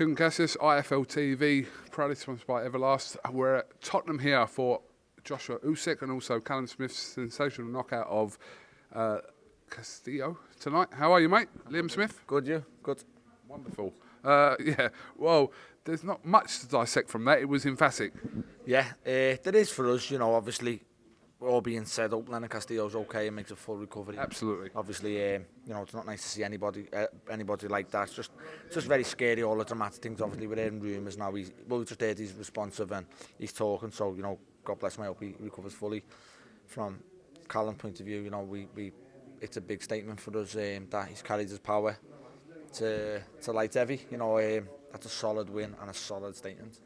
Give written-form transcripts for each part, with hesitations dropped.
KUGAN CASSIUS, IFL TV, proudly sponsored by Everlast. We're at Tottenham here for Joshua Usyk and also Callum Smith's sensational knockout of Castillo tonight. How are you, mate? Liam Smith? Good, you? Good. Wonderful. Yeah, well, there's not much to dissect from that. It was emphatic. Yeah, there is for us, you know, obviously, all being said, Leonard Castillo's okay and makes a full recovery. Absolutely. Obviously, you know, it's not nice to see anybody like that. It's just very scary, all the dramatic things. Obviously, we're hearing rumours now. We just heard he's responsive and he's talking, so, you know, God bless him, I hope he recovers fully. From Callum's point of view, you know, it's a big statement for us that he's carried his power to light heavy. You know, that's a solid win and a solid statement.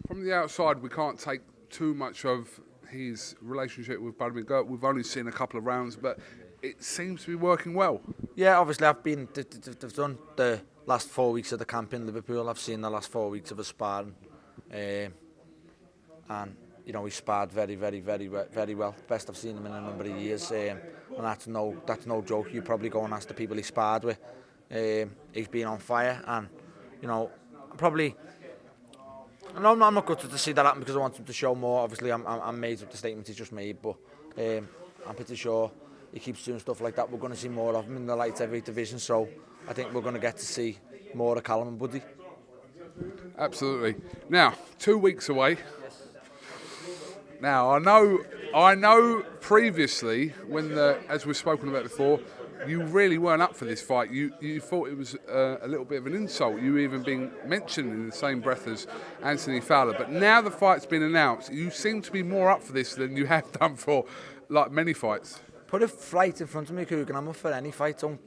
From the outside, we can't take too much of his relationship with Buddy McGirt. We've only seen a couple of rounds, but it seems to be working well. Yeah, obviously they've done the last 4 weeks of the camp in Liverpool. I've seen the last 4 weeks of his sparring, and you know, he sparred very well. Best I've seen him in a number of years, and that's no joke. You probably go and ask the people he sparred with. He's been on fire, and you know, I'm not gutted to see that happen because I want him to show more. Obviously, I'm amazed with the statement he's just made, but I'm pretty sure he keeps doing stuff like that. We're going to see more of him in the light heavyweight division, so I think we're going to get to see more of Callum and Buddy. Absolutely. Now, 2 weeks away. Yes. Now, I know previously, as we've spoken about before, you really weren't up for this fight. You thought it was a little bit of an insult. You even being mentioned in the same breath as Anthony Fowler. But now the fight's been announced, you seem to be more up for this than you have done for like many fights. Put a fight in front of me, KUGAN. I'm up for any fight. Don't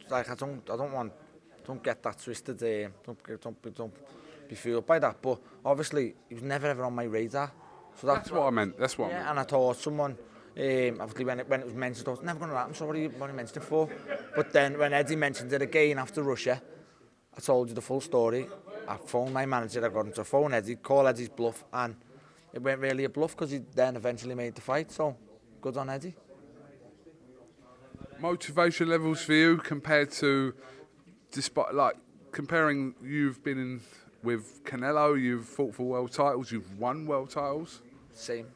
get that twisted. Don't be fooled by that. But obviously, he was never ever on my radar. So that's what I meant. That's what I meant. And I thought someone. Obviously when it was mentioned, I was never going to happen, so what are you mentioning it for? But then when Eddie mentioned it again after Russia, I told you the full story. I phoned my manager, I got him to phone Eddie, call Eddie's bluff, and it went really a bluff because he then eventually made the fight, so good on Eddie. Motivation levels for you compared to, comparing, you've been in with Canelo, you've fought for world titles, you've won world titles? Same.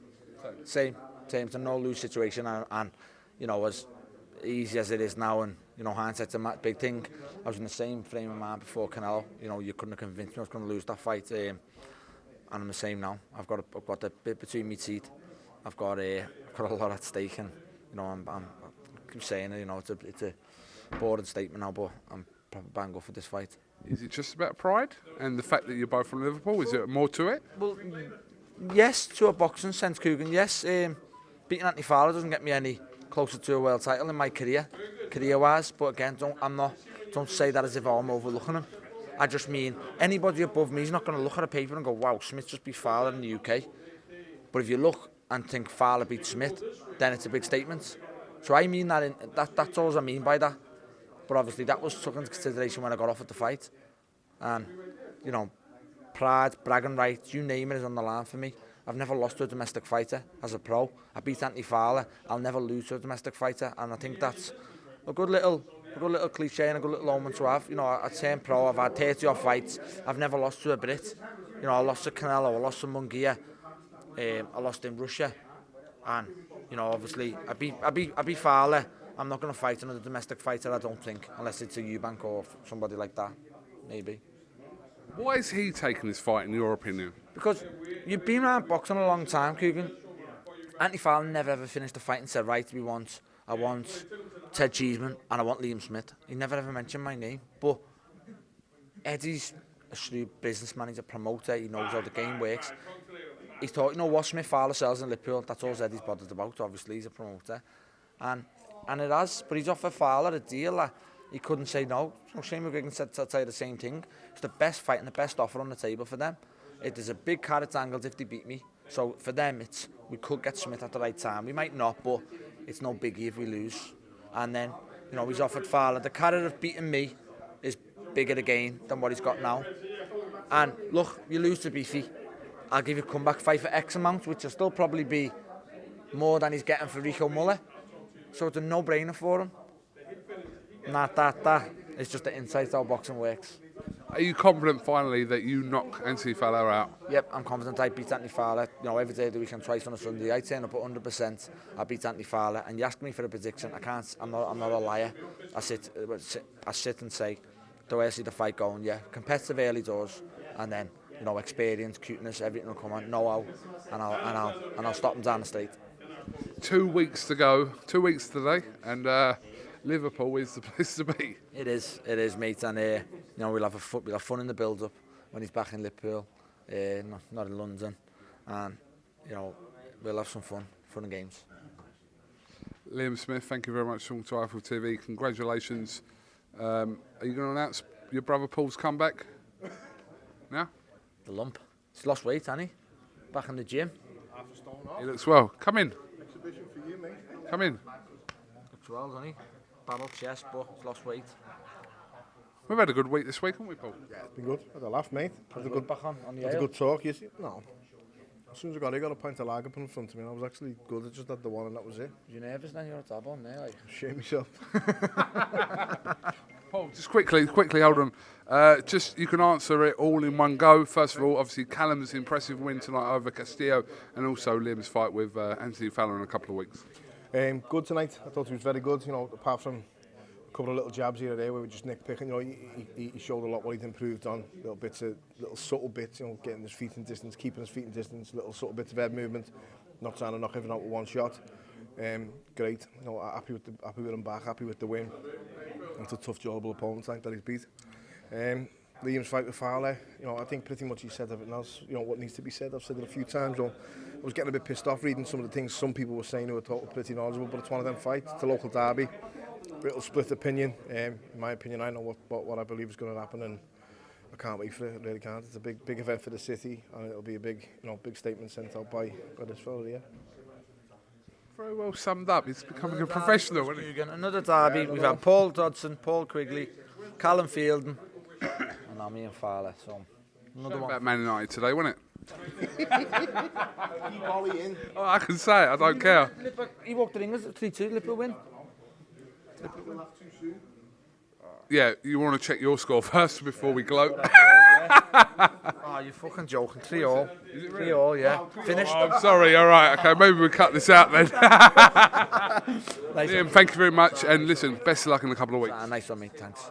It's a no-lose situation, and you know, as easy as it is now, and you know, hindsight's a big thing. I was in the same frame of mind before Canelo. You know, you couldn't have convinced me I was going to lose that fight, and I'm the same now. I've got a bit between my teeth. I've got a lot at stake, and you know, I keep saying it. You know, it's a boring statement now, but I'm probably bang up for this fight. Is it just about pride and the fact that you're both from Liverpool? Is there more to it? Well, yes, to a boxing sense, KUGAN. Yes. Beating Anthony Fowler doesn't get me any closer to a world title in my career-wise. But again, don't say that as if I'm overlooking him. I just mean anybody above me is not going to look at a paper and go, "Wow, Smith just beat Fowler in the UK." But if you look and think Fowler beat Smith, then it's a big statement. So I mean that's all I mean by that. But obviously that was taken into consideration when I got offered the fight, and you know, pride, bragging rights, you name it, is on the line for me. I've never lost to a domestic fighter as a pro. I beat Anthony Fowler. I'll never lose to a domestic fighter, and I think that's a good little cliche and a good little omen to have. You know, I turned pro. I've had 30-odd fights. I've never lost to a Brit. You know, I lost to Canelo. I lost to Munguia. I lost in Russia, and you know, obviously, I beat Fowler. I'm not going to fight another domestic fighter, I don't think, unless it's a Eubank or somebody like that, maybe. Why is he taking this fight, in your opinion? Because you've been around boxing a long time, KUGAN. Anthony Fowler never ever finished a fight and said, right, I want Ted Cheeseman and I want Liam Smith. He never ever mentioned my name. But Eddie's a shrewd businessman, he's a promoter, he knows how the game works. He thought, you know what, Smith Fowler sells in Liverpool, that's all Eddie's bothered about, obviously, he's a promoter. And it has, but he's offered Fowler a deal that he couldn't say no. So Shane McGuigan said to tell you the same thing. It's the best fight and the best offer on the table for them. It is a big carrot angled if they beat me. So for them, we could get Smith at the right time. We might not, but it's no biggie if we lose. And then, you know, he's offered Fowler. The carrot of beating me is bigger again than what he's got now. And look, you lose to Beefy, I'll give you a comeback fight for X amount, which will still probably be more than he's getting for Rico Muller. So it's a no-brainer for him. That it's just the insight how boxing works. Are you confident finally that you knock Anthony Fowler out? Yep, I'm confident I beat Anthony Fowler. You know, every day of the week and twice on a Sunday. I turn up at 100%. I beat Anthony Fowler, and you ask me for a prediction, I can't. I'm not a liar. I sit and say, the way I see the fight going, yeah, competitive early doors, and then experience, cuteness, everything will come on, know-how, and I'll stop them down the straight. 2 weeks to go. 2 weeks today, and Liverpool is the place to be. It is, mate, and we'll have fun in the build-up when he's back in Liverpool, not in London, and we'll have some fun and games. Liam Smith, thank you very much for talking to Eiffel TV. Congratulations. Are you going to announce your brother Paul's comeback? No? The lump. He's lost weight, hasn't he? Back in the gym. He looks well. Come in. Exhibition for you, mate. Come in. Looks well, doesn't he? Battle chest, but he's lost weight. We've had a good week this week, haven't we, Paul? Yeah, it's been good. Had a laugh, mate. Had a good back on the had a good talk. You see? No. As soon as I got a pint of lager put in front of me, and I was actually good. I just had the one, and that was it. You nervous then? You're a tab on there, like. Shame myself. Paul, just quickly, hold on. Just you can answer it all in one go. First of all, obviously Callum's impressive win tonight over Castillo, and also Liam's fight with Anthony Fowler in a couple of weeks. Good tonight. I thought he was very good. Apart from a couple of little jabs here and there where we just nitpicking. He showed a lot what he'd improved on. Little subtle bits. Getting his feet in distance, keeping his feet in distance. Little subtle bits of head movement. Not trying to knock everything out with one shot. Great. Happy with him back. Happy with the win. It's a tough, durable opponent that he's beat. Liam's fight with Fowler, I think pretty much he said everything else, what needs to be said. I've said it a few times. I was getting a bit pissed off reading some of the things some people were saying who were pretty knowledgeable, but it's one of them fights. It's a local derby. Little split opinion. In my opinion, I know what I believe is going to happen, and I can't wait for it. I really can't. It's a big event for the city, and it'll be a big statement sent out by this fella here. Very well summed up. He's becoming a professional, isn't he? KUGAN, another derby. We've had Paul Dodson, Paul Quigley, Callum Fielding, and now me and Fowler. So another one. About Man United today, wasn't it? Keep Ollie in. Oh, I can say it. I don't care. He walked the ring. Was it 3-2? Liverpool win. Yeah, you want to check your score first before we gloat. Oh, you're fucking joking. 3-all. 3-all, yeah. Finished. Oh, I'm sorry. All right. Okay, maybe we'll cut this out then. Liam, thank you very much. And listen, best of luck in a couple of weeks. Nice one, mate. Thanks.